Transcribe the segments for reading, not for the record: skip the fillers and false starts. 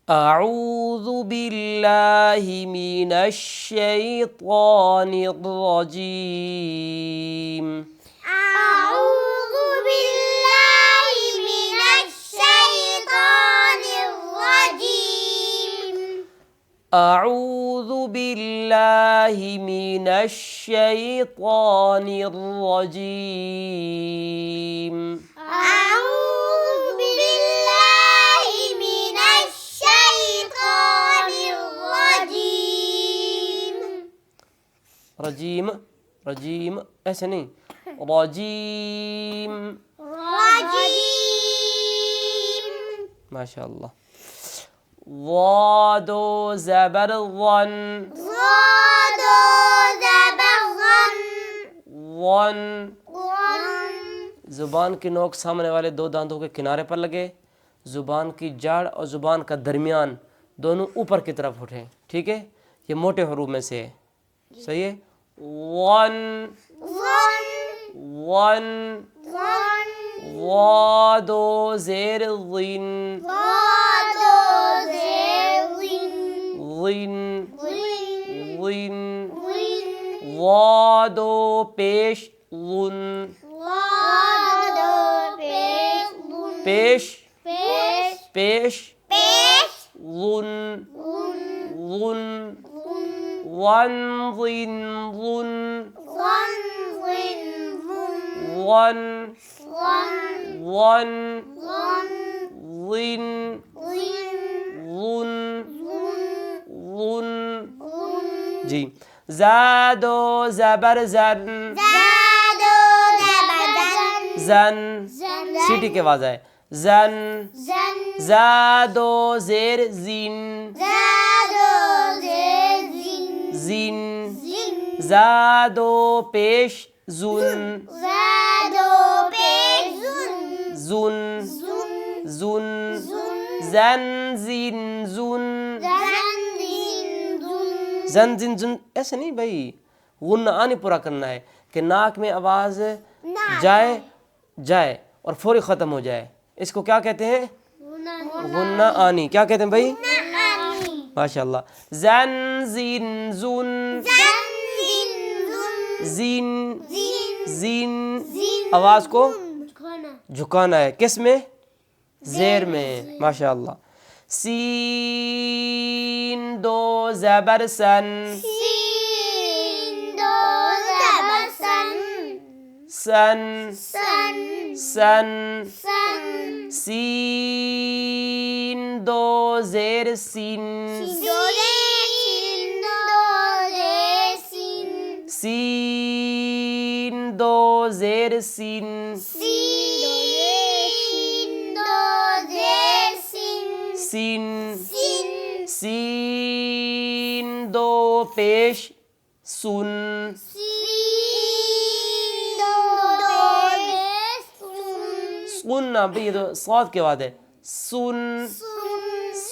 أعوذ بالله من الشيطان الرجيم. أعوذ بالله من الشيطان الرجيم. أعوذ بالله من الشيطان الرجيم. أعوذ بالله من الشيطان الرجيم. رجيم رجيم ایسے نہیں، رجیم. رجيم. ماشاء اللہ. ضاد زبر ظن. ضاد زبر ظن. ظن. ظن. زبان کی نوک سامنے والے دو دانتوں کے کنارے پر لگے، زبان کی جڑ اور زبان کا درمیان دونوں اوپر کی طرف اٹھیں. ٹھیک ہے، یہ موٹے حروف میں سے ہے. صحیح ہے. ون ظن. ون. ظن. ضاد زیر ظن. ضاد زیر ظن. ظن. ظن. ظن. ظن. ضاد پیش ظن. ضاد پیش ظن. پیش پیش. پیش پیش. ظن. ظن. ظن. ظن. ون ظن ظن. ظن. ظن. ون. ظن. ون. ظن. ظن. ظن. ظن. ظن. ظن. جی. زاد و زبر زن. زاد زبر زن. زن. سیٹی کے آواز ہے. زن. زن. زاد و زیر زین. زاد زیر زن. زین. زن. زاد و پیش زن. زاد پیش زن. زن. زن. زن. زن. زن زین زن. زن. زن. زن زن زن ایسے نہیں بھائی، غنہ آنی پورا کرنا ہے کہ ناک میں آواز جائے جائے اور فوری ختم ہو جائے. اس کو کیا کہتے ہیں؟ غنہ آنی. کیا کہتے ہیں بھائی؟ ماشاء اللہ. زن زین زن. زین. زین. آواز کو جھکانا ہے. کس میں؟ زیر میں. ماشاء اللہ. سین دو زبر سن. سین دو زبر سن. سن. سن. سن. سن. سین دو زیر سین. سین دو زیر سین. سین. سین دو پیش سن. سن نہ بھئی، یہ تو صاد کے بعد ہے. سن.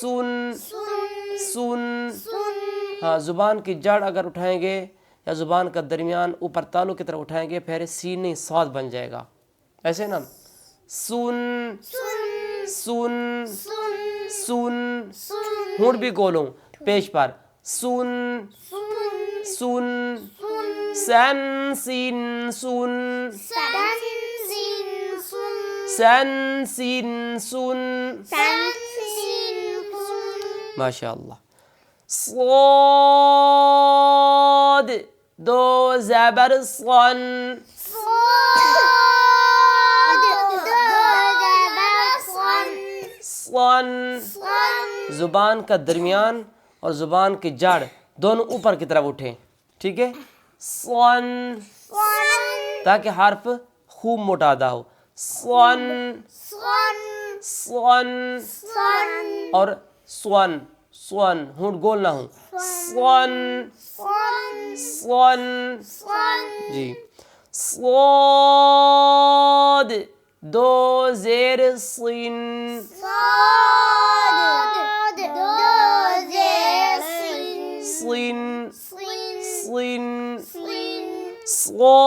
سن. سن. ہاں، زبان کی جڑ اگر اٹھائیں گے یا زبان کا درمیان اوپر تالو کی طرف اٹھائیں گے پھر سین نہیں صاد بن جائے گا. ایسے نا. سن. سن. سن. ہونٹ بھی گولوں پیش پر. سن. سن. سن سین سن. سن سین سن. ماشاء اللہ. صاد دو زبر صن. صن. زبان کا درمیان اور زبان کی جڑ دونوں اوپر کی طرف اٹھیں. ٹھیک ہے. صن تاکہ حرف خوب موٹا ادا ہو. صن. صن اور سون. سون ہونٹ گول نہ ہوں. سون. سون. جی. صاد دو زیر سین. سین. سین. صاد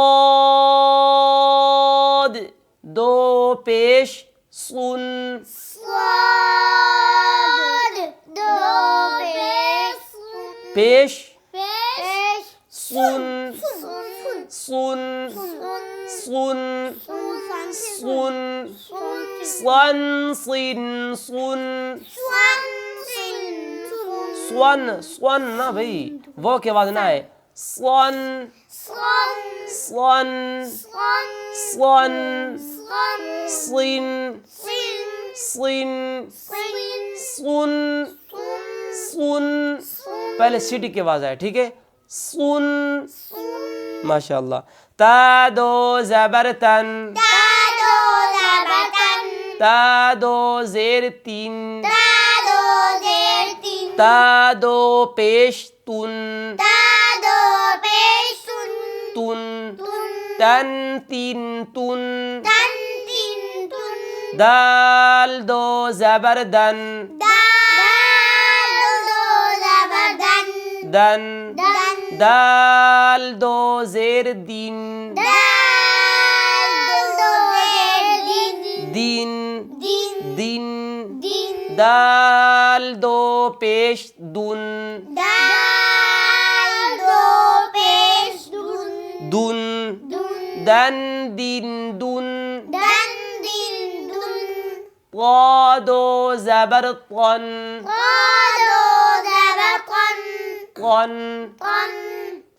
دو پیش سن. صاد دو پیش پیش سن سن سن سن سن سن سن سن سن سن نا بھائی وہ کی آواز نہ ہے سن سن سن سن سن سن سن پہلے سیٹی کی آواز ہے ٹھیک ہے سن ماشاء اللہ تا دو زبر تن تا دو زیر تین تا دو پیش تن تن تن تین تن دال دو زبر دن دن دال دو زیر دین دین دین دال دو پیش دن دن دن دین دن طا دو زبر طن طن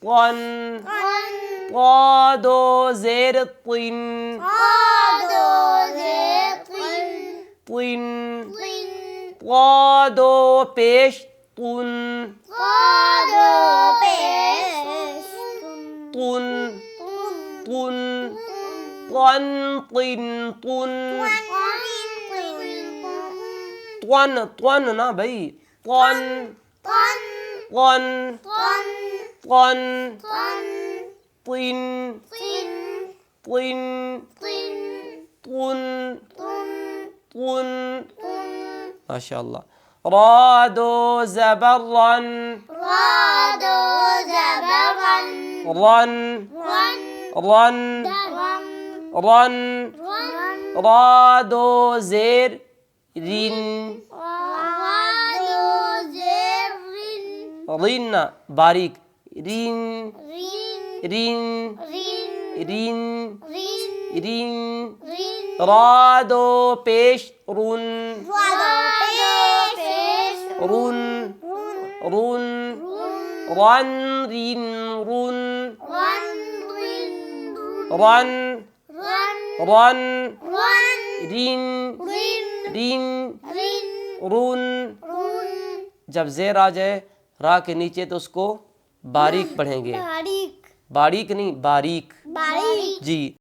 طن طا دو زیر طن طن طا دو پیش طن طن طن طن طن طن طن طن نا بھائی طن طن طن طن طن طن طن ماشاء اللہ را دو زبر رن رن رن رن را دو زیر رن رن باریک رن رن رن رن را دو پیش رن رن رن رن رن رن رن رن رن رن رن جب زیر آ جائے را کے نیچے تو اس کو باریک پڑھیں گے باریک نہیں باریک جی